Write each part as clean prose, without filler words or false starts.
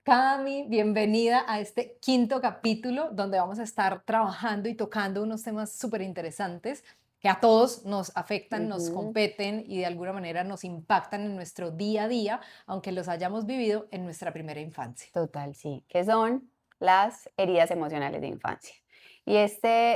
Cami, bienvenida a este quinto capítulo donde vamos a estar trabajando y tocando unos temas súper interesantes que a todos nos afectan, nos Ujú, competen y de alguna manera nos impactan en nuestro día a día, aunque los hayamos vivido en nuestra primera infancia. total, sí, que son las heridas emocionales de infancia. Y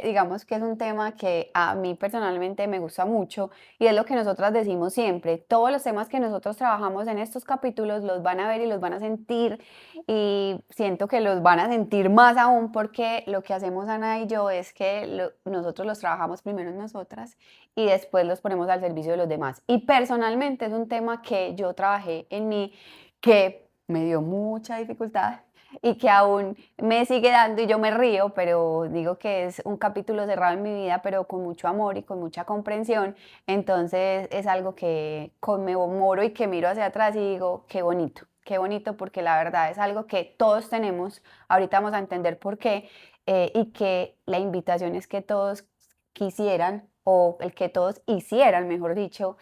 digamos que es un tema que a mí personalmente me gusta mucho y es lo que nosotras decimos siempre. Todos los temas que nosotros trabajamos en estos capítulos los van a ver y los van a sentir y siento que los van a sentir más aún porque lo que hacemos Ana y yo es que nosotros los trabajamos primero en nosotras y después los ponemos al servicio de los demás. Y personalmente es un tema que yo trabajé en mí que me dio mucha dificultad y que aún me sigue dando y yo me río, pero digo que es un capítulo cerrado en mi vida, pero con mucho amor y con mucha comprensión. Entonces es algo que conmemoro y que miro hacia atrás y digo, qué bonito, porque la verdad es algo que todos tenemos. Ahorita vamos a entender por qué y que la invitación es que todos quisieran o el que todos hicieran, mejor dicho,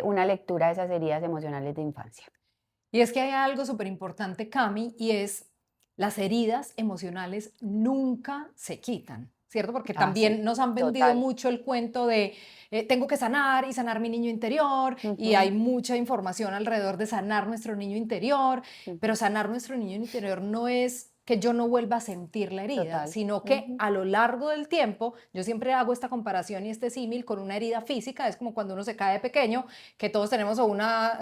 una lectura de esas heridas emocionales de infancia. Y es que hay algo súper importante, Cami, y es las heridas emocionales nunca se quitan, ¿cierto? Porque Ah, sí, también nos han vendido total. mucho el cuento de tengo que sanar y sanar mi niño interior, y hay Ujú, mucha información alrededor de sanar nuestro niño interior, pero ujú, sanar nuestro niño interior no es que yo no vuelva a sentir la herida, total. sino que Ujú, a lo largo del tiempo, yo siempre hago esta comparación y este símil con una herida física, es como cuando uno se cae de pequeño, que todos tenemos o una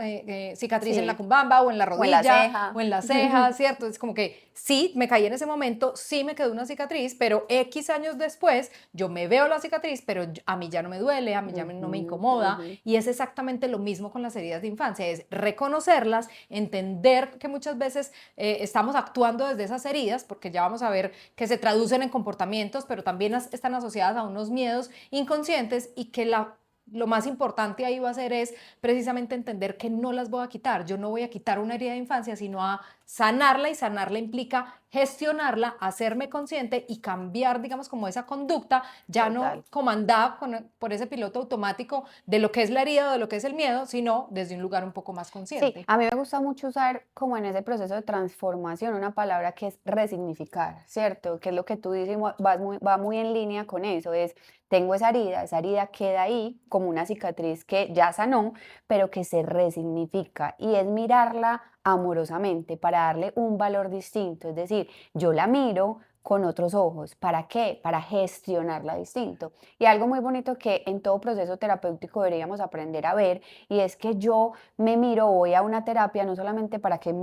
cicatriz en la sí, cumbamba o en la o en la rodilla o ceja. en la ceja, ¿cierto? Es como que sí, me caí en ese momento, sí me quedó una cicatriz, pero X años después yo me veo la cicatriz, pero a mí ya no me duele, a mí ya no me Ujú, incomoda, ujú. y es exactamente lo mismo con las heridas de infancia, es reconocerlas, entender que muchas veces estamos actuando desde esas heridas, porque ya vamos a ver que se traducen en comportamientos, pero también están asociadas a unos miedos inconscientes y que lo más importante ahí va a ser es precisamente entender que no las voy a quitar. Yo no voy a quitar una herida de infancia, sino a sanarla, y sanarla implica gestionarla, hacerme consciente y cambiar, digamos, como esa conducta, ya no Total. comandada por ese piloto automático de lo que es la herida o de lo que es el miedo, sino desde un lugar un poco más Sí, consciente. a mí me gusta mucho usar como en ese proceso de transformación una palabra que es resignificar, ¿cierto? Que es lo que tú dices, va muy en línea con eso, es, tengo esa herida queda ahí como una cicatriz que ya sanó, pero que se resignifica y es mirarla amorosamente para darle un valor distinto, es decir, yo la miro con otros ojos, ¿para qué? Para gestionarla distinto. Y algo muy bonito que en todo proceso terapéutico deberíamos aprender a ver, y es que yo me miro, voy a una terapia no solamente para que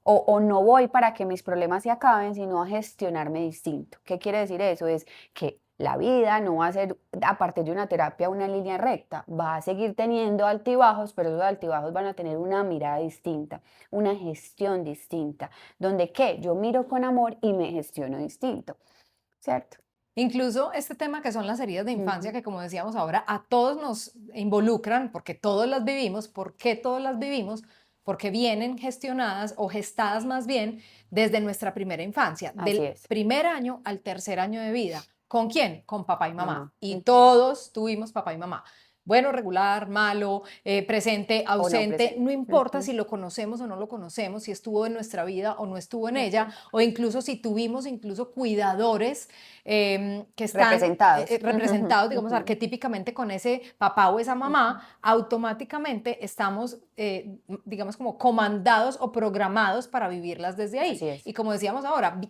o no voy para que mis problemas se acaben, sino a gestionarme distinto. ¿Qué quiere decir eso? Es que la vida no va a ser, a partir de una terapia, una línea recta. Va a seguir teniendo altibajos, pero esos altibajos van a tener una mirada distinta, una gestión distinta, donde ¿qué? Yo miro con amor y me gestiono distinto, ¿cierto? Incluso este tema que son las heridas de infancia, Ujú, que como decíamos ahora, a todos nos involucran, porque todos las vivimos. ¿Por qué todos las vivimos? Porque vienen gestionadas o gestadas más bien desde nuestra primera infancia, así del es, primer año al tercer año de vida. ¿Con quién? Con papá y mamá. mamá. Y Ujú. todos tuvimos papá y mamá. Bueno, regular, malo, presente, O no ausente, no presente. importa Ujú, si lo conocemos o no lo conocemos, si estuvo en nuestra vida o no estuvo en ella, ujú. o incluso si tuvimos incluso cuidadores que están Representados. Ujú, representados, digamos, ujú. arquetípicamente con ese papá o esa Ujú. mamá, automáticamente estamos, digamos, como comandados o programados para vivirlas desde ahí. Así es. Y como decíamos ahora,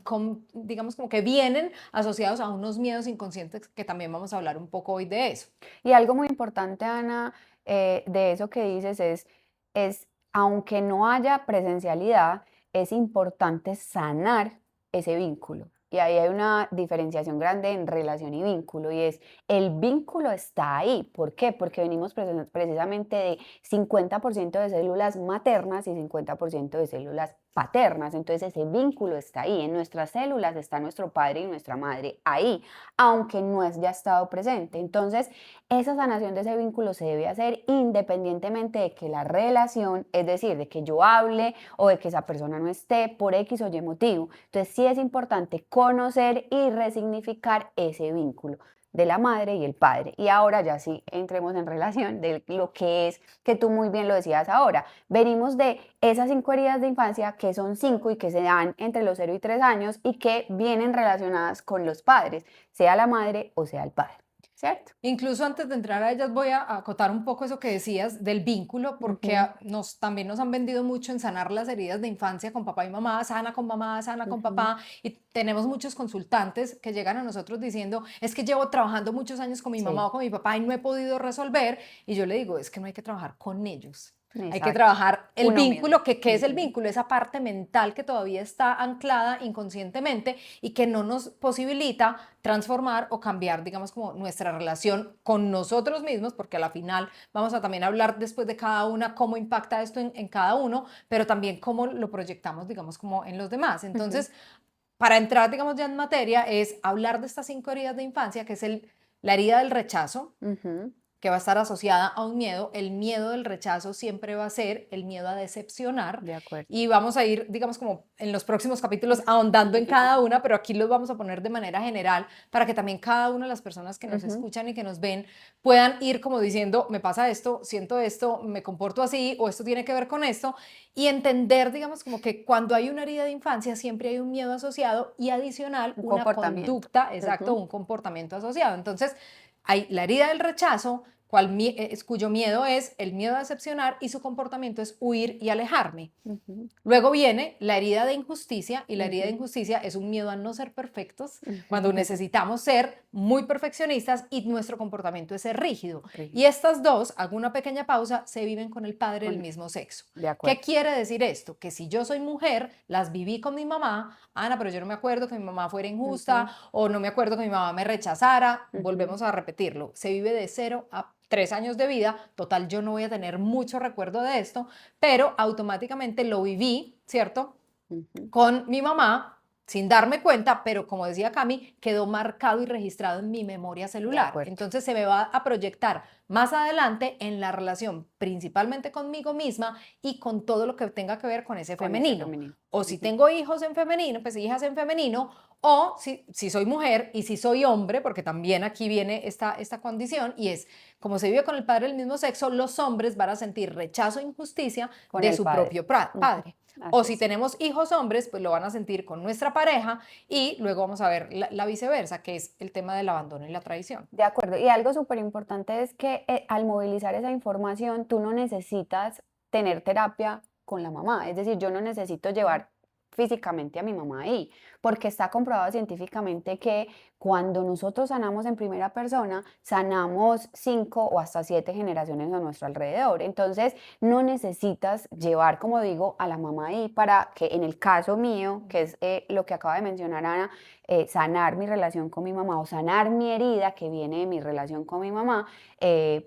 digamos como que vienen asociados a unos miedos inconscientes que también vamos a hablar un poco hoy de eso. Y algo muy importante, Ana, de eso que dices es, aunque no haya presencialidad, es importante sanar ese vínculo. Y ahí hay una diferenciación grande en relación y vínculo, y es, el vínculo está ahí. ¿Por qué? Porque venimos precisamente de 50% de células maternas y 50% de células paternas. Entonces ese vínculo está ahí. En nuestras células está nuestro padre y nuestra madre ahí, aunque no haya estado presente. Entonces, esa sanación de ese vínculo se debe hacer independientemente de que la relación, es decir, de que yo hable o de que esa persona no esté por X o Y motivo. Entonces sí es importante conocer y resignificar ese vínculo. de la madre y el padre. Y ahora ya sí entremos en relación de lo que es, que tú muy bien lo decías ahora. Venimos de esas 5 heridas de infancia, que son 5 y que se dan entre los 0 y 3 años y que vienen relacionadas con los padres, sea la madre o sea el padre, ¿cierto? Incluso antes de entrar a ellas voy a acotar un poco eso que decías del vínculo, porque Ujú, también nos han vendido mucho en sanar las heridas de infancia con papá y mamá, sana con ujú. papá, y tenemos muchos consultantes que llegan a nosotros diciendo, es que llevo trabajando muchos años con mi mamá Sí, o con mi papá y no he podido resolver, y yo le digo, es que no hay que trabajar con ellos. Hay que exacto. trabajar el Uno mismo. vínculo, que ¿qué es el Ujú, vínculo? Esa parte mental que todavía está anclada inconscientemente y que no nos posibilita transformar o cambiar, digamos, como nuestra relación con nosotros mismos, porque a la final vamos a también hablar después de cada una cómo impacta esto en cada uno, pero también cómo lo proyectamos, digamos, como en los demás. ujú, Entonces, para entrar, digamos, ya en materia, es hablar de estas 5 heridas de infancia, que es la herida del rechazo, ujú. que va a estar asociada a un miedo. El miedo del rechazo siempre va a ser el miedo a decepcionar, De acuerdo. y vamos a ir, digamos, como en los próximos capítulos ahondando en cada una, pero aquí los vamos a poner de manera general para que también cada una de las personas que nos Ujú, escuchan y que nos ven puedan ir como diciendo, me pasa esto, siento esto, me comporto así o esto tiene que ver con esto, y entender, digamos, como que cuando hay una herida de infancia siempre hay un miedo asociado y adicional un una comportamiento. conducta, exacto, Ujú, un comportamiento asociado. Entonces, hay la herida del rechazo, cuyo miedo es el miedo a decepcionar y su comportamiento es huir y alejarme. ujú, Luego viene la herida de injusticia, y la herida de ujú, injusticia es un miedo a no ser perfectos, cuando ujú. necesitamos ser muy perfeccionistas y nuestro comportamiento es ser rígido. Y Rígido, estas dos, hago una pequeña pausa, se viven con el padre del con mismo sexo. de ¿Qué acuerdo. quiere decir esto? Que si yo soy mujer, las viví con mi mamá, Ana, pero yo no me acuerdo que mi mamá fuera injusta Ujú, o no me acuerdo que mi mamá me rechazara, ujú, volvemos a repetirlo, se vive de 0 a 3 años de vida, total yo no voy a tener mucho recuerdo de esto, pero automáticamente lo viví, ¿cierto? ujú. Con mi mamá sin darme cuenta, pero como decía Cami, quedó marcado y registrado en mi memoria De celular. acuerdo. Entonces se me va a proyectar más adelante en la relación, principalmente conmigo misma y con todo lo que tenga que ver con ese Con ese femenino. femenino. O si Ujú, tengo hijos en femenino, pues hijas en femenino, o si soy mujer y si soy hombre, porque también aquí viene esta condición, y es, como se vive con el padre del mismo sexo, los hombres van a sentir rechazo e injusticia con de el su padre. propio Ujú, padre. O así si es. tenemos hijos hombres, pues lo van a sentir con nuestra pareja, y luego vamos a ver la viceversa, que es el tema del abandono y la traición. De acuerdo. Y algo súper importante es que al movilizar esa información, tú no necesitas tener terapia con la mamá. Es decir, yo no necesito llevar físicamente a mi mamá ahí, porque está comprobado científicamente que cuando nosotros sanamos en primera persona, sanamos 5 o hasta 7 generaciones a nuestro alrededor. Entonces, no necesitas llevar, como digo, a la mamá ahí para que en el caso mío, que es lo que acaba de mencionar Ana, sanar mi relación con mi mamá o sanar mi herida que viene de mi relación con mi mamá,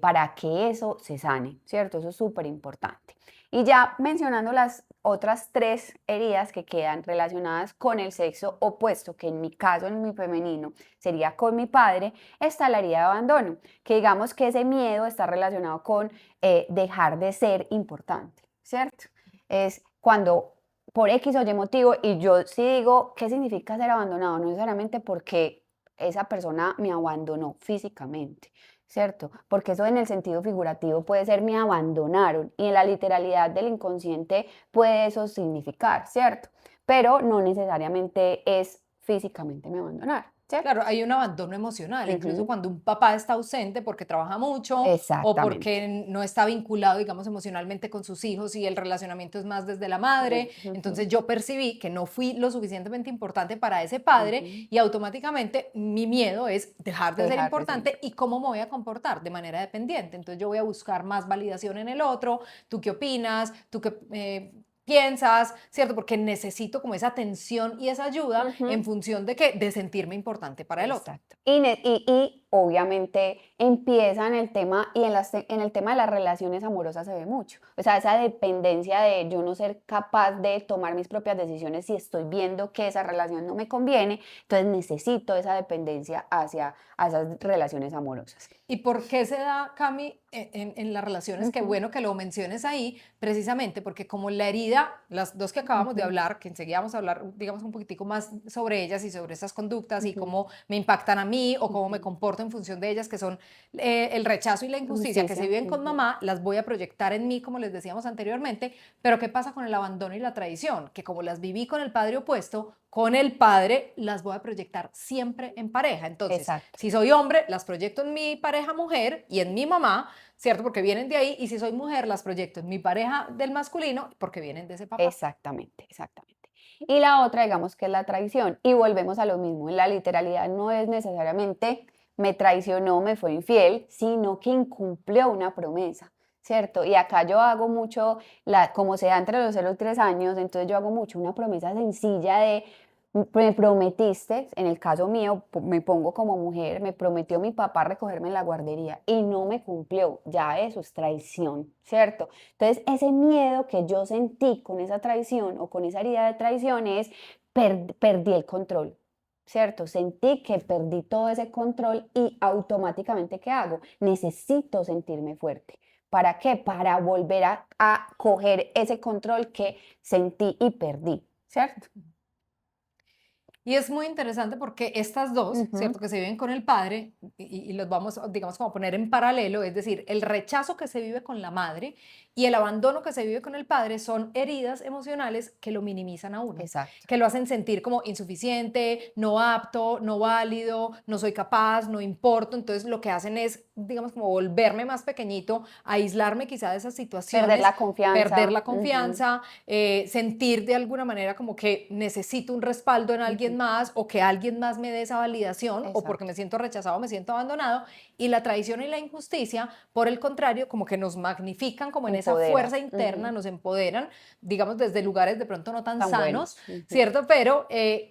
para que eso se sane, ¿cierto? Eso es súper importante. Y ya mencionando las otras 3 heridas que quedan relacionadas con el sexo opuesto, que en mi caso, en mi femenino, sería con mi padre, está la herida de abandono, que digamos que ese miedo está relacionado con dejar de ser importante, ¿cierto? Es cuando por X o Y motivo, y yo sí digo, ¿qué significa ser abandonado? No necesariamente porque esa persona me abandonó físicamente, ¿cierto? Porque eso en el sentido figurativo puede ser me abandonaron y en la literalidad del inconsciente puede eso significar, ¿cierto? Pero no necesariamente es físicamente me abandonaron, ¿cierto? Claro, hay un abandono emocional, incluso Ujú, cuando un papá está ausente porque trabaja mucho o exactamente. porque no está vinculado, digamos, emocionalmente con sus hijos y el relacionamiento es más desde la madre. Ujú, Entonces yo percibí que no fui lo suficientemente importante para ese padre, ujú. y automáticamente mi miedo es dejar de ser Dejar de ser importante y importante. cómo me voy a comportar de manera dependiente. Entonces yo voy a buscar más validación en el otro. ¿Tú qué opinas? ¿Tú qué piensas? ¿Cierto? Porque necesito como esa atención y esa ayuda en Ujú. función de que de sentirme importante para el otro. Exacto. Y obviamente empieza en el tema, y en el tema de las relaciones amorosas se ve mucho. O sea, esa dependencia de yo no ser capaz de tomar mis propias decisiones si estoy viendo que esa relación no me conviene, entonces necesito esa dependencia a esas relaciones amorosas. ¿Y por qué se da, Cami, en las relaciones? Qué Ujú, bueno que lo menciones ahí, precisamente porque como la herida, las dos que acabamos de ujú, hablar, que enseguida vamos a hablar, digamos, un poquitico más sobre ellas y sobre esas conductas y ujú, cómo me impactan a mí o cómo me ujú, comporto comporto en función de ellas, que son el rechazo y la injusticia que se Justicia. viven con mamá, las voy a proyectar en mí, como les decíamos anteriormente, pero ¿qué pasa con el abandono y la traición? Que como las viví con el padre opuesto, con el padre las voy a proyectar siempre en pareja. Entonces, Exacto. si soy hombre, las proyecto en mi pareja mujer y en mi mamá, ¿cierto? Porque vienen de ahí, y si soy mujer, las proyecto en mi pareja del masculino, porque vienen de ese papá. Exactamente, exactamente. Y la otra, digamos que es la traición. Y volvemos a lo mismo. En la literalidad no es necesariamente me traicionó, me fue infiel, sino que incumplió una promesa, ¿cierto? Y acá yo hago mucho, como se da entre los 0 y 3 años, entonces yo hago mucho una promesa sencilla de me prometiste, en el caso mío, me pongo como mujer, me prometió mi papá recogerme en la guardería y no me cumplió, ya eso es traición, ¿cierto? Entonces, ese miedo que yo sentí con esa traición o con esa herida de traición es perdí el control, ¿cierto? Sentí que perdí todo ese control y automáticamente, ¿qué hago? Necesito sentirme fuerte. ¿Para qué? Para volver a coger ese control que sentí y perdí, ¿cierto? Y es muy interesante porque estas dos, Ujú. ¿cierto? Que se viven con el padre y los vamos, digamos, como a poner en paralelo, es decir, el rechazo que se vive con la madre y el abandono que se vive con el padre son heridas emocionales que lo minimizan a uno, Exacto. que lo hacen sentir como insuficiente, no apto, no válido, no soy capaz, no importo. Entonces lo que hacen es, digamos, como volverme más pequeñito, aislarme quizá de esas Perder situaciones, la perder confianza. la Ujú. confianza, sentir de alguna manera como que necesito un respaldo en alguien Ujú. más, o que alguien más me dé esa validación, o porque me Exacto. siento rechazado, me siento abandonado. Y la traición y la injusticia, por el contrario, como que nos magnifican como en esa Empodera. fuerza interna, Ujú. nos empoderan, digamos, desde lugares de pronto no tan Tan sanos, buenos. Ujú. ¿cierto? Pero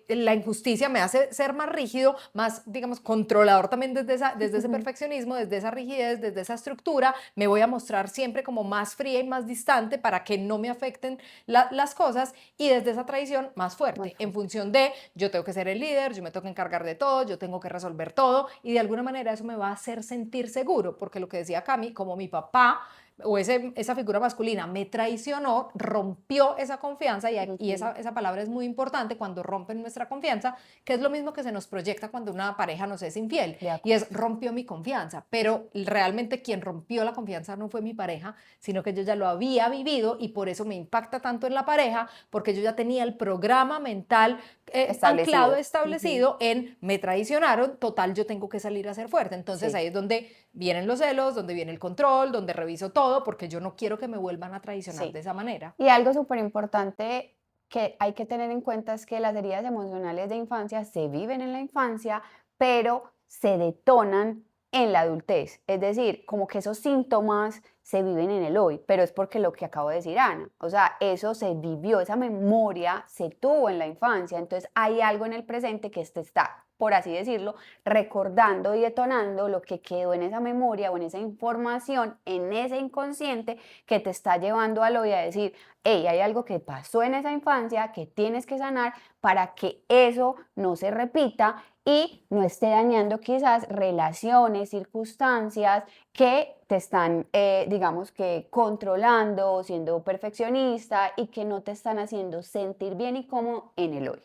la injusticia me hace ser más rígido, más, digamos, controlador también desde ese Ujú. perfeccionismo, desde esa rigidez, desde esa estructura. Me voy a mostrar siempre como más fría y más distante para que no me afecten las cosas, y desde esa traición más Más fuerte, en fuerte. función de yo tengo que ser el líder, yo me tengo que encargar de todo, yo tengo que resolver todo, y de alguna manera eso me va a hacer sentir seguro, porque lo que decía Cami, como mi papá o esa figura masculina me traicionó, rompió esa confianza, y Ujú. esa palabra es muy importante cuando rompen nuestra confianza, que es lo mismo que se nos proyecta cuando una pareja nos es infiel, De y es acuerdo. rompió mi confianza, pero realmente quien rompió la confianza no fue mi pareja, sino que yo ya lo había vivido, y por eso me impacta tanto en la pareja, porque yo ya tenía el programa mental anclado, Establecido. Ujú. establecido en me traicionaron, total, yo tengo que salir a ser fuerte. Entonces Sí. ahí es donde vienen los celos, donde viene el control, donde reviso todo, porque yo no quiero que me vuelvan a traicionar Sí. de esa manera. Y algo súper importante que hay que tener en cuenta es que las heridas emocionales de infancia se viven en la infancia, pero se detonan en la adultez. Es decir, como que esos síntomas se viven en el hoy, pero es porque lo que acabo de decir Ana, o sea, eso se vivió, esa memoria se tuvo en la infancia, entonces hay algo en el presente que está, por así decirlo, recordando y detonando lo que quedó en esa memoria o en esa información, en ese inconsciente que te está llevando al hoy a decir, hey, hay algo que pasó en esa infancia que tienes que sanar para que eso no se repita y no esté dañando quizás relaciones, circunstancias que te están, digamos que, controlando, siendo perfeccionista y que no te están haciendo sentir bien y cómodo en el hoy.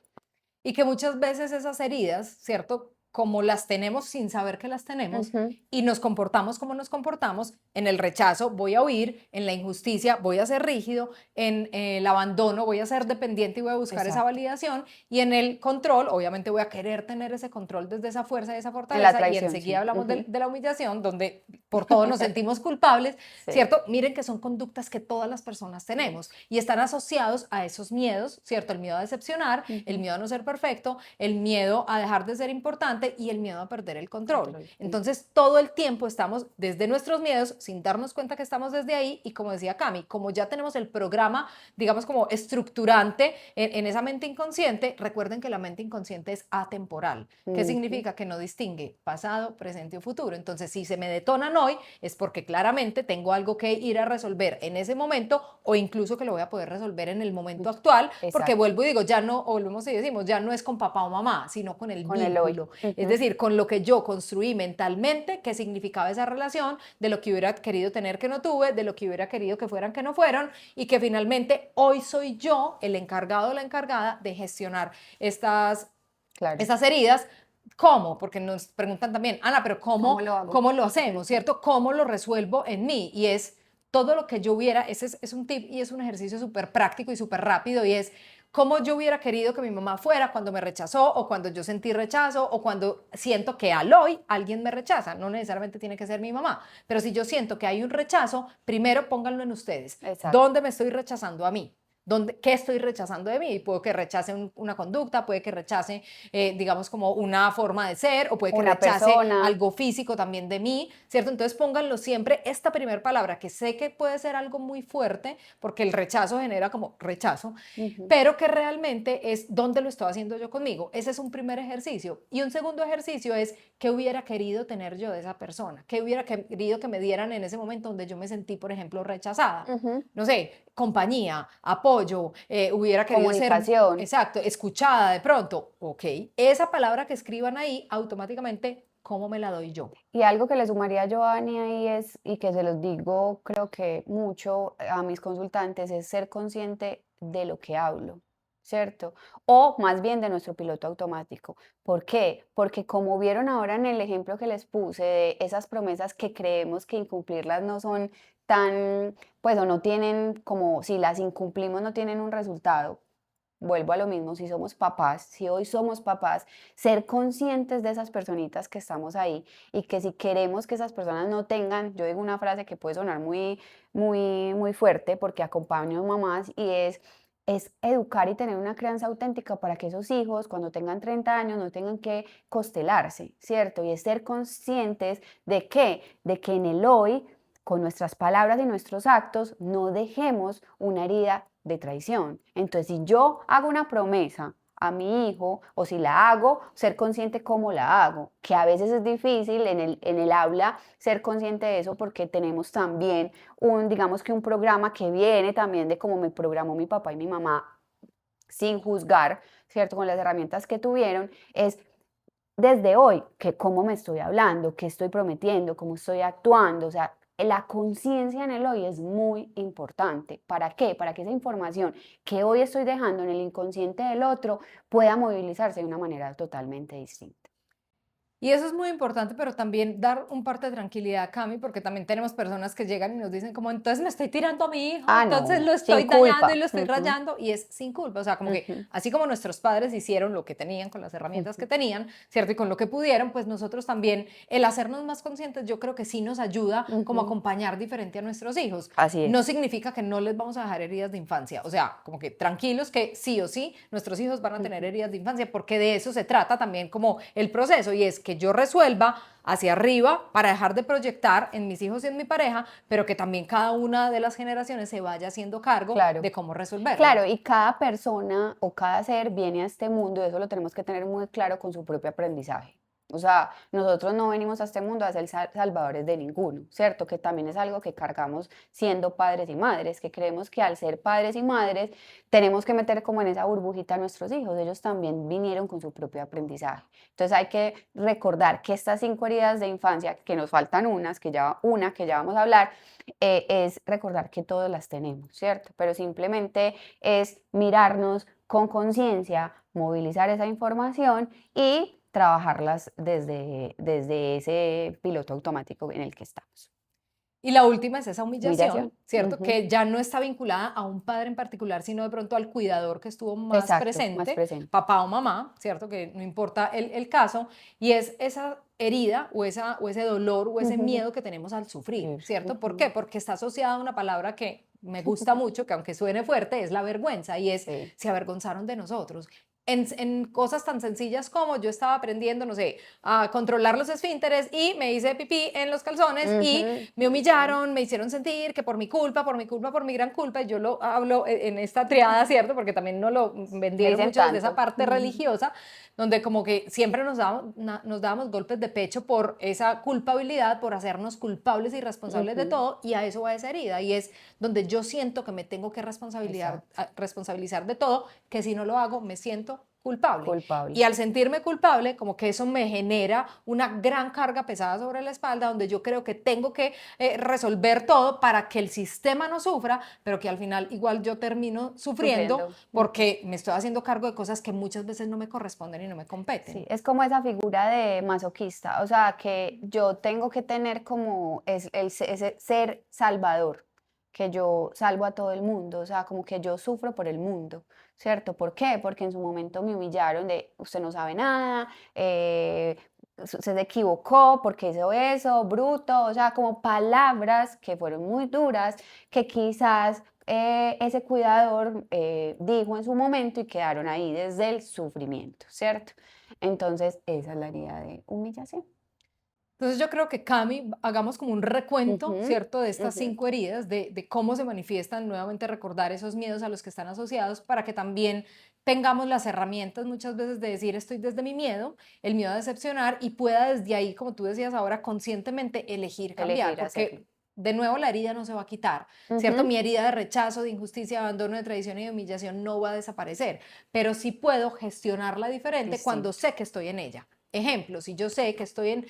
Y que muchas veces esas heridas, ¿cierto? Como las tenemos sin saber que las tenemos, Ujú. y nos comportamos como nos comportamos, en el rechazo voy a huir, en la injusticia voy a ser rígido, en el abandono voy a ser dependiente y voy a buscar esa Exacto. validación, y en el control, obviamente voy a querer tener ese control desde esa fuerza y esa En la fortaleza, y traición, enseguida sí. hablamos Ujú. de la humillación, donde por todo nos sentimos culpables, Sí. ¿cierto? Miren que son conductas que todas las personas tenemos y están asociados a esos miedos, ¿cierto? El miedo a decepcionar, el Ujú. miedo a no ser perfecto, el miedo a dejar de ser importante y el miedo a perder el control. Control. Ujú. Entonces, todo el tiempo estamos desde nuestros miedos sin darnos cuenta que estamos desde ahí, y como decía Cami, como ya tenemos el programa, digamos, como estructurante en esa mente inconsciente, recuerden que la mente inconsciente es atemporal. ¿Qué Ujú. significa? Que no distingue pasado, presente o futuro. Entonces, si se me detonan hoy, es porque claramente tengo algo que ir a resolver en ese momento, o incluso que lo voy a poder resolver en el momento actual, porque Exacto. vuelvo y digo, ya no, o volvemos y decimos, ya no es con papá o mamá, sino con el Con el hoy. vínculo. Es Ujú. decir, con lo que yo construí mentalmente, qué significaba esa relación, de lo que hubiera querido tener que no tuve, de lo que hubiera querido que fueran que no fueron, y que finalmente hoy soy yo el encargado o la encargada de gestionar estas Claro. heridas, ¿cómo? Porque nos preguntan también, Ana, pero ¿Cómo lo hago? ¿cómo lo hacemos, cierto? ¿Cómo lo resuelvo en mí? Y es todo lo que yo hubiera, ese es un tip y es un ejercicio súper práctico y súper rápido y es cómo yo hubiera querido que mi mamá fuera cuando me rechazó o cuando yo sentí rechazo o cuando siento que al hoy alguien me rechaza. No necesariamente tiene que ser mi mamá, pero si yo siento que hay un rechazo, primero pónganlo en ustedes. Exacto. ¿Dónde me estoy rechazando a mí? ¿Qué estoy rechazando de mí? Puede que rechace una conducta, puede que rechace, digamos, como una forma de ser, o puede que Una rechace persona. algo físico también de mí, ¿cierto? Entonces pónganlo siempre esta primera palabra, que sé que puede ser algo muy fuerte, porque el rechazo genera como rechazo, Ujú. pero que realmente es dónde lo estoy haciendo yo conmigo. Ese es un primer ejercicio. Y un segundo ejercicio es qué hubiera querido tener yo de esa persona, qué hubiera querido que me dieran en ese momento donde yo me sentí, por ejemplo, rechazada. Ujú. No sé, compañía, apoyo, hubiera querido ser, Comunicación. exacto, escuchada de pronto. Ok, esa palabra que escriban ahí, automáticamente, ¿cómo me la doy yo? Y algo que le sumaría yo a Ani ahí es, y que se los digo creo que mucho a mis consultantes, es ser consciente de lo que hablo, ¿cierto? O más bien de nuestro piloto automático. ¿Por qué? Porque como vieron ahora en el ejemplo que les puse de esas promesas que creemos que incumplirlas no son tan, pues o no tienen como, si las incumplimos no tienen un resultado. Vuelvo a lo mismo, si somos papás, si hoy somos papás, ser conscientes de esas personitas que estamos ahí y que si queremos que esas personas no tengan, yo digo una frase que puede sonar muy fuerte porque acompaño a mamás y es educar y tener una crianza auténtica para que esos hijos cuando tengan 30 años no tengan que costelarse, ¿cierto? Y es ser conscientes de que en el hoy, con nuestras palabras y nuestros actos, no dejemos una herida de traición. Entonces, si yo hago una promesa a mi hijo o si la hago, ser consciente cómo la hago, que a veces es difícil en el habla ser consciente de eso porque tenemos también digamos que un programa que viene también de cómo me programó mi papá y mi mamá sin juzgar, ¿cierto? Con las herramientas que tuvieron, es desde hoy, que cómo me estoy hablando, qué estoy prometiendo, cómo estoy actuando, o sea, la conciencia en el hoy es muy importante. ¿Para qué? Para que esa información que hoy estoy dejando en el inconsciente del otro pueda movilizarse de una manera totalmente distinta. Y eso es muy importante, pero también dar un parte de tranquilidad, Cami, porque también tenemos personas que llegan y nos dicen como, entonces me estoy tirando a mi hijo, Ah, entonces no, lo sin estoy dañando y culpa. lo estoy Ujú, rayando, y es sin culpa. O sea, como que ujú, así como nuestros padres hicieron lo que tenían con las herramientas que ujú, tenían, ¿cierto? Y con lo que pudieron, pues nosotros también, el hacernos más conscientes, yo creo que sí nos ayuda como a ujú. acompañar diferente a nuestros hijos. Así No es. significa que no les vamos a dejar heridas de infancia, o sea, como que tranquilos que sí o sí nuestros hijos van a tener Ujú. heridas de infancia, porque de eso se trata también como el proceso, y es que yo resuelva hacia arriba para dejar de proyectar en mis hijos y en mi pareja, pero que también cada una de las generaciones se vaya haciendo cargo Claro. de cómo resolverlo. Claro, y cada persona o cada ser viene a este mundo y eso lo tenemos que tener muy claro con su propio aprendizaje. O sea, nosotros no venimos a este mundo a ser salvadores de ninguno, ¿cierto? Que también es algo que cargamos siendo padres y madres, que creemos que al ser padres y madres tenemos que meter como en esa burbujita a nuestros hijos. Ellos también vinieron con su propio aprendizaje. Entonces hay que recordar que estas 5 heridas de infancia, que nos faltan una que ya vamos a hablar, es recordar que todas las tenemos, ¿cierto? Pero simplemente es mirarnos con conciencia, movilizar esa información y trabajarlas desde ese piloto automático en el que estamos. Y la última es esa humillación, Humillación. ¿cierto? Ujú. Que ya no está vinculada a un padre en particular, sino de pronto al cuidador que estuvo más Exacto, más presente, presente. papá o mamá, ¿cierto? Que no importa el caso, y es esa herida o ese dolor o ese Ujú. miedo que tenemos al sufrir, Eso, ¿cierto? ¿Por ujú. qué? Porque está asociada a una palabra que me gusta mucho, que aunque suene fuerte, es la vergüenza, y es Sí. se avergonzaron de nosotros. En cosas tan sencillas como yo estaba aprendiendo, no sé, a controlar los esfínteres y me hice pipí en los calzones y Ujú, me ujú. humillaron, me hicieron sentir que por mi culpa, por mi culpa, por mi gran culpa, y yo lo hablo en esta triada, ¿cierto? Porque también nos lo Me vendieron dicen mucho desde esa tanto. parte religiosa, donde como que siempre nos dábamos golpes de pecho por esa culpabilidad, por hacernos culpables y responsables de Ujú. todo, y a eso va esa herida, y es donde yo siento que me tengo que Exacto. responsabilizar de todo, que si no lo hago me siento culpable. Culpable. Y al sentirme culpable, como que eso me genera una gran carga pesada sobre la espalda, donde yo creo que tengo que resolver todo para que el sistema no sufra, pero que al final igual yo termino sufriendo porque me estoy haciendo cargo de cosas que muchas veces no me corresponden y no me competen. Sí, es como esa figura de masoquista, o sea, que yo tengo que tener como ese ser salvador, que yo salvo a todo el mundo, o sea, como que yo sufro por el mundo, ¿cierto? ¿Por qué? Porque en su momento me humillaron de usted no sabe nada, se equivocó porque hizo eso, bruto, o sea, como palabras que fueron muy duras, que quizás ese cuidador dijo en su momento y quedaron ahí desde el sufrimiento, ¿cierto? Entonces, esa es la herida de humillación. Entonces yo creo que Cami, hagamos como un recuento, Ujú, ¿cierto? De estas ujú. 5 heridas, de cómo se manifiestan, nuevamente recordar esos miedos a los que están asociados para que también tengamos las herramientas muchas veces de decir estoy desde mi miedo, el miedo a decepcionar y pueda desde ahí, como tú decías ahora, conscientemente elegir cambiar, Elegir hacerlo. porque de nuevo la herida no se va a quitar, ¿cierto? Ujú. Mi herida de rechazo, de injusticia, de abandono, de traición y de humillación no va a desaparecer, pero sí puedo gestionarla diferente cuando Distinto. sé que estoy en ella. Ejemplo, si yo sé que estoy en,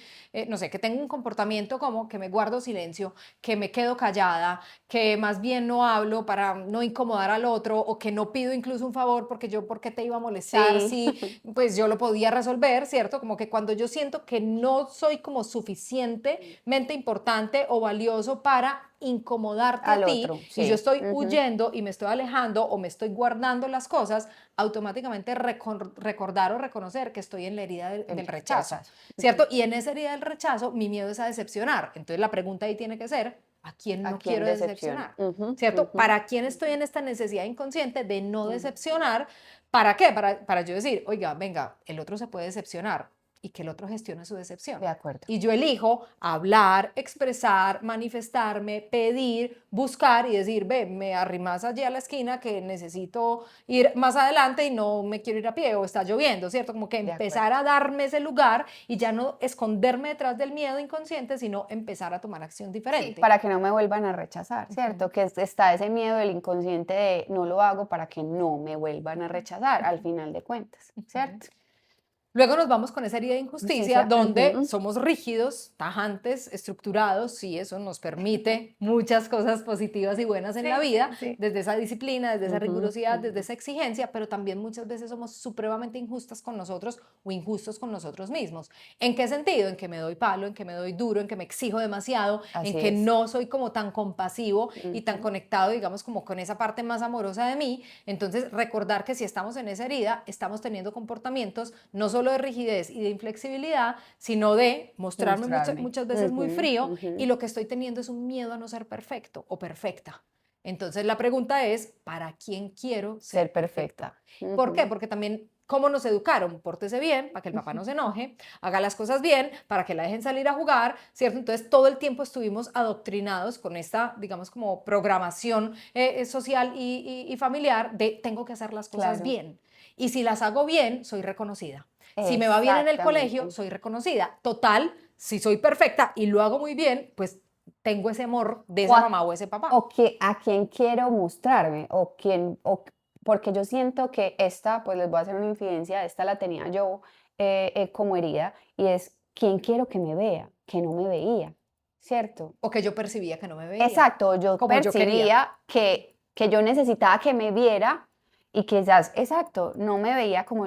no sé, que tengo un comportamiento como que me guardo silencio, que me quedo callada, que más bien no hablo para no incomodar al otro o que no pido incluso un favor porque yo, ¿por qué te iba a molestar? Sí, Si pues yo lo podía resolver, ¿cierto? Como que cuando yo siento que no soy como suficientemente importante o valioso para incomodarte a al ti otro, y yo sí. estoy Ujú. huyendo y me estoy alejando o me estoy guardando las cosas, automáticamente recordar o reconocer que estoy en la herida El del rechazo, rechazo. Ujú. ¿cierto? Y en esa herida del rechazo, mi miedo es a decepcionar. Entonces la pregunta ahí tiene que ser, ¿a quién ¿A no quién quiero decepciona? decepcionar? Ujú, ¿Cierto? ujú, ¿Para quién estoy en esta necesidad inconsciente de no ujú. decepcionar? ¿Para qué? Para yo decir, oiga, venga, el otro se puede decepcionar y que el otro gestione su De decepción. acuerdo. Y yo elijo hablar, expresar, manifestarme, pedir, buscar y decir, ve, me arrimas allí a la esquina que necesito ir más adelante y no me quiero ir a pie o está lloviendo, ¿cierto? Como que De empezar acuerdo. a darme ese lugar y ya no esconderme detrás del miedo inconsciente, sino empezar a tomar acción Sí, diferente. para que no me vuelvan a rechazar, ¿cierto? Que está ese miedo del inconsciente de no lo hago para que no me vuelvan a rechazar, al final de cuentas, ¿cierto? Luego nos vamos con esa herida de injusticia Justicia. donde Ujú. somos rígidos, tajantes, estructurados, sí, eso nos permite muchas cosas positivas y buenas en la Sí, vida, sí, sí. desde esa disciplina, desde esa Ujú, rigurosidad, desde ujú. esa exigencia, pero también muchas veces somos supremamente injustas con nosotros o injustos con nosotros mismos. ¿En qué sentido? En que me doy palo, en que me doy duro, en que me exijo demasiado, en Así que es. no soy como tan compasivo y tan Ujú. conectado, digamos, como con esa parte más amorosa de mí. Entonces, recordar que si estamos en esa herida, estamos teniendo comportamientos no solo de rigidez y de inflexibilidad, sino de mostrarme Mostrarme. muchas veces muy Ujú, frío y ujú. lo que estoy teniendo es un miedo a no ser perfecto o perfecta. Entonces la pregunta es, ¿para quién quiero Ser ser perfecta? perfecta. ¿Por qué? Ujú, Porque también, ¿cómo nos educaron? Pórtese bien, para que el papá no se enoje, haga las cosas bien, para que la dejen salir a jugar, ¿cierto? Entonces todo el tiempo estuvimos adoctrinados con esta, digamos, como programación social y familiar de tengo que hacer las cosas claro, bien. Y si las hago bien, soy reconocida. Si me va bien en el colegio, exactamente. soy reconocida. Total, si soy perfecta y lo hago muy bien, pues tengo ese amor de O esa a, mamá o ese papá. o que, a quién quiero mostrarme, o quién, porque yo siento que esta, pues les voy a hacer una infidencia, esta la tenía yo como herida, y es quién quiero que me vea, que no me veía, ¿cierto? O que yo percibía que no me veía, Exacto, yo como yo quería. percibía que yo necesitaba que me viera y quizás, exacto, no me veía como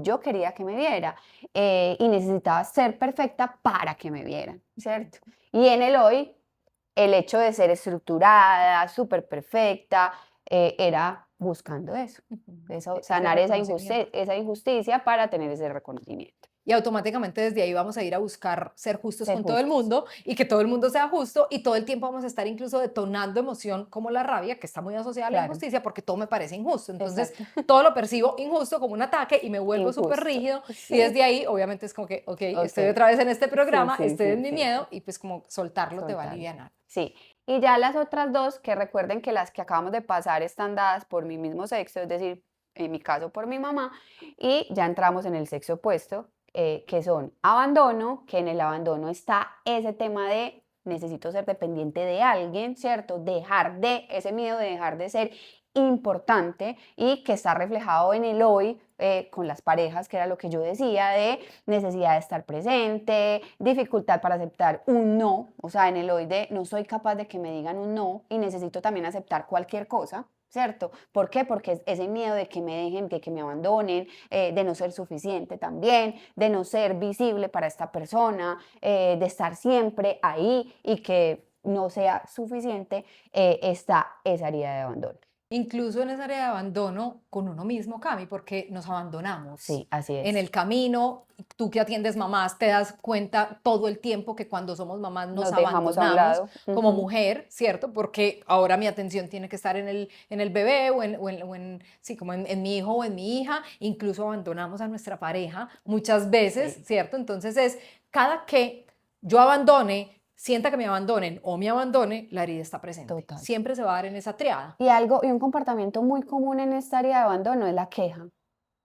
yo quería que me viera y necesitaba ser perfecta para que me vieran, ¿cierto? Y en el hoy, el hecho de ser estructurada, súper perfecta, era buscando eso, Ese sanar reconocimiento. esa injusticia para tener ese reconocimiento, Y automáticamente desde ahí vamos a ir a buscar ser justos ser con todo el justos. mundo y que todo el mundo sea justo y todo el tiempo vamos a estar incluso detonando emoción como la rabia, que está muy asociada a la Claro, injusticia porque todo me parece injusto. Entonces exacto. todo lo percibo injusto como un ataque y me vuelvo súper Injusto. rígido y Sí, desde ahí obviamente es como que, ok, ok. estoy otra vez en este Sí, programa, sí, estoy en sí, mi sí, sí. miedo y pues como soltarlo te va a Soltarlo. aliviar. Sí. Y ya las otras dos, que recuerden que las que acabamos de pasar están dadas por mi mismo sexo, es decir, en mi caso por mi mamá, y ya entramos en el sexo opuesto, que son abandono, que en el abandono está ese tema de necesito ser dependiente de alguien, ¿cierto? Dejar de, ese miedo de dejar de ser importante y que está reflejado en el hoy con las parejas, que era lo que yo decía, de necesidad de estar presente, dificultad para aceptar un no, o sea, en el hoy de no soy capaz de que me digan un no y necesito también aceptar cualquier cosa. ¿Cierto? ¿Por qué? Porque es ese miedo de que me dejen, de que me abandonen, de no ser suficiente también, de no ser visible para esta persona, de estar siempre ahí y que no sea suficiente, está esa herida de abandono. Incluso en esa área de abandono con uno mismo, Cami, porque nos abandonamos. Sí, así En es. el camino, tú que atiendes mamás, te das cuenta todo el tiempo que cuando somos mamás nos Nos dejamos a un abandonamos lado. como Ujú. mujer, ¿cierto? Porque ahora mi atención tiene que estar en el bebé sí, como en mi hijo o en mi hija. Incluso abandonamos a nuestra pareja muchas veces, Sí, ¿cierto? Entonces es cada que yo abandone, sienta que me abandonen o me abandone, la herida está presente. total. Siempre se va a dar en esa triada. Y un comportamiento muy común en esta área de abandono es la queja,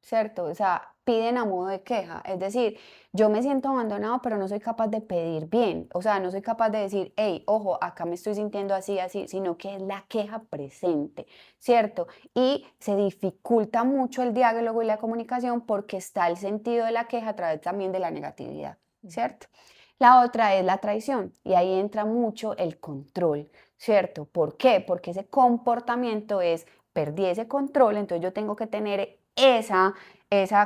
¿cierto? O sea, piden a modo de queja. Es decir, yo me siento abandonado, pero no soy capaz de pedir bien. O sea, no soy capaz de decir, hey, ojo, acá me estoy sintiendo así, así, sino que es la queja presente, ¿cierto? Y se dificulta mucho el diálogo y la comunicación porque está el sentido de la queja a través también de la negatividad, ¿cierto? La otra es la traición y ahí entra mucho el control, ¿cierto? ¿Por qué? Porque ese comportamiento es, perdí ese control, entonces yo tengo que tener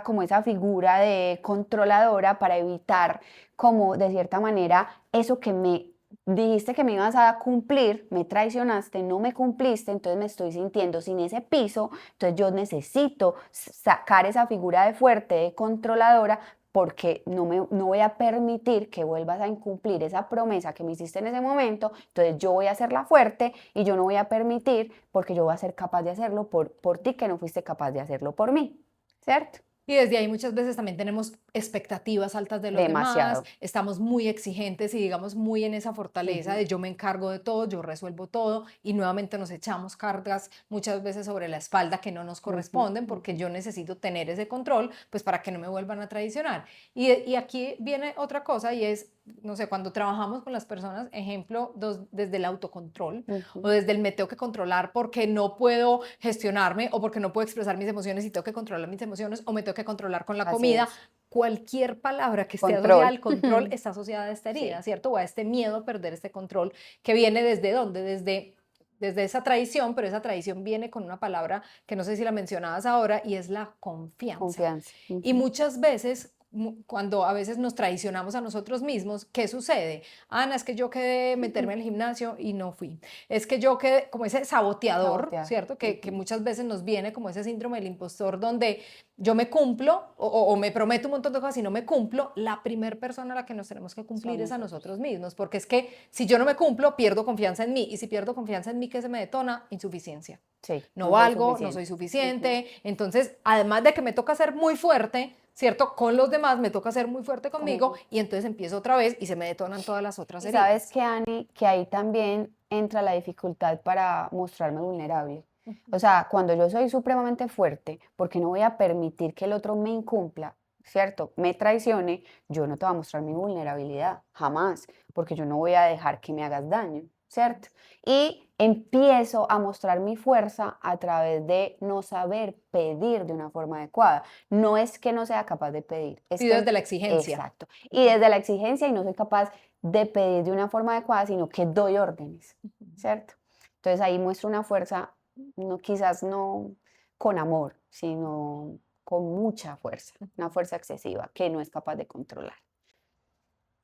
como esa figura de controladora para evitar como de cierta manera eso que me dijiste que me ibas a cumplir, me traicionaste, no me cumpliste, entonces me estoy sintiendo sin ese piso, entonces yo necesito sacar esa figura de fuerte, de controladora, porque no voy a permitir que vuelvas a incumplir esa promesa que me hiciste en ese momento, entonces yo voy a hacerla fuerte y yo no voy a permitir porque yo voy a ser capaz de hacerlo por ti que no fuiste capaz de hacerlo por mí, ¿cierto? Y desde ahí muchas veces también tenemos expectativas altas de los demás, Demasiado. estamos muy exigentes y digamos muy en esa fortaleza Ujú, de yo me encargo de todo, yo resuelvo todo y nuevamente nos echamos cargas muchas veces sobre la espalda que no nos ujú, corresponden porque ujú, yo necesito tener ese control pues para que no me vuelvan a traicionar. Y aquí viene otra cosa y es, no sé, cuando trabajamos con las personas, ejemplo, desde el autocontrol o ujú. desde el me tengo que controlar porque no puedo gestionarme o porque no puedo expresar mis emociones y tengo que controlar mis emociones o me tengo que controlar con la Así comida. es. Cualquier palabra que esté asociada Control. al control está asociada a esta herida, Sí, ¿cierto? O a este miedo a perder este control que viene desde dónde, desde esa traición, pero esa traición viene con una palabra que no sé si la mencionabas ahora y es la confianza. confianza. Y Ujú, muchas veces, cuando a veces nos traicionamos a nosotros mismos, ¿qué sucede? Ana, es que yo quedé meterme al gimnasio y no fui. Es que yo quedé como ese saboteador, sabotear. ¿cierto? Que Ujú, muchas veces nos viene como ese síndrome del impostor donde yo me cumplo o me prometo un montón de cosas y no me cumplo, la primer persona a la que nos tenemos que cumplir son es a nosotros. nosotros mismos, porque es que si yo no me cumplo, pierdo confianza en mí y si pierdo confianza en mí, ¿qué se me detona? Insuficiencia. Sí, No no soy valgo, no soy suficiente. Ujú. suficiente. Entonces, además de que me toca ser muy fuerte, ¿cierto? Con los demás me toca ser muy fuerte conmigo Conmigo. y entonces empiezo otra vez y se me detonan todas las otras Y sabes heridas. que, Ani, que ahí también entra la dificultad para mostrarme vulnerable. O sea, cuando yo soy supremamente fuerte, porque no voy a permitir que el otro me incumpla, ¿cierto? Me traicione, yo no te voy a mostrar mi vulnerabilidad, jamás, porque yo no voy a dejar que me hagas daño, ¿cierto? Y empiezo a mostrar mi fuerza a través de no saber pedir de una forma adecuada. No es que no sea capaz de pedir, es Sí, que, desde la exigencia. exacto. Y desde la exigencia y no soy capaz de pedir de una forma adecuada, sino que doy órdenes, ¿cierto? Entonces ahí muestro una fuerza, no, quizás no con amor, sino con mucha fuerza, una fuerza excesiva que no es capaz de controlar.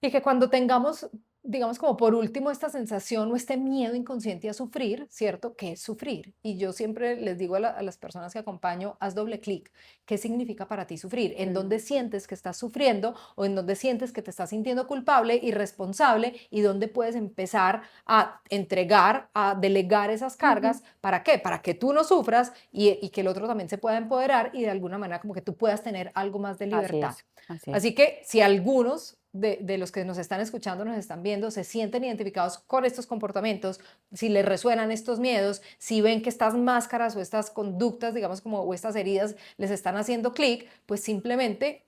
Y que cuando tengamos, digamos, como por último esta sensación o este miedo inconsciente a sufrir, ¿cierto? ¿Qué es sufrir? Y yo siempre les digo a las personas que acompaño, haz doble clic. ¿Qué significa para ti sufrir? ¿En dónde Mm, sientes que estás sufriendo o en dónde sientes que te estás sintiendo culpable y responsable y dónde puedes empezar a entregar, a delegar esas ujú. cargas? ¿Para qué? Para que tú no sufras y que el otro también se pueda empoderar y de alguna manera como que tú puedas tener algo más de Así libertad. es, así es. Así que si algunos de los que nos están escuchando, nos están viendo, se sienten identificados con estos comportamientos, si les resuenan estos miedos, si ven que estas máscaras o estas conductas, digamos como, o estas heridas les están haciendo clic, pues simplemente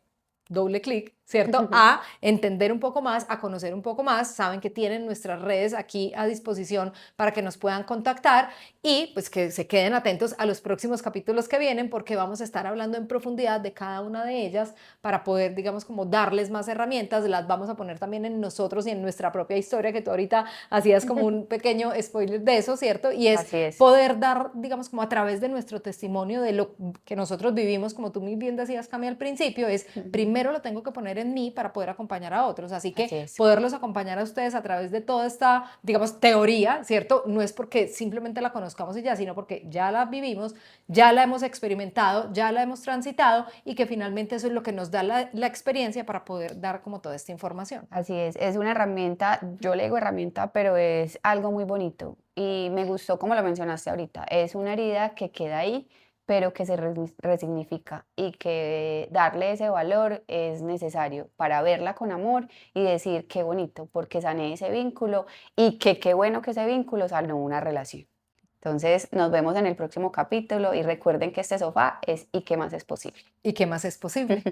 doble clic, ¿cierto? A entender un poco más, a conocer un poco más. Saben que tienen nuestras redes aquí a disposición para que nos puedan contactar y pues que se queden atentos a los próximos capítulos que vienen porque vamos a estar hablando en profundidad de cada una de ellas para poder, digamos, como darles más herramientas. Las vamos a poner también en nosotros y en nuestra propia historia, que tú ahorita hacías como un pequeño spoiler de eso, ¿cierto? Y es Así es. poder dar, digamos, como a través de nuestro testimonio de lo que nosotros vivimos, como tú muy bien decías, Cami, al principio, es primero lo tengo que poner en mí para poder acompañar a otros. Así que Así es. poderlos acompañar a ustedes a través de toda esta, digamos, teoría, ¿cierto? No es porque simplemente la conozcamos y ya, sino porque ya la vivimos, ya la hemos experimentado, ya la hemos transitado y que finalmente eso es lo que nos da la experiencia para poder dar como toda esta información. Así es una herramienta, yo le digo herramienta, pero es algo muy bonito y me gustó como lo mencionaste ahorita, es una herida que queda ahí, pero que se resignifica y que darle ese valor es necesario para verla con amor y decir qué bonito, porque sané ese vínculo y que qué bueno que ese vínculo sanó una relación. Entonces, nos vemos en el próximo capítulo y recuerden que este sofá es ¿y qué más es posible? ¿Y qué más es posible?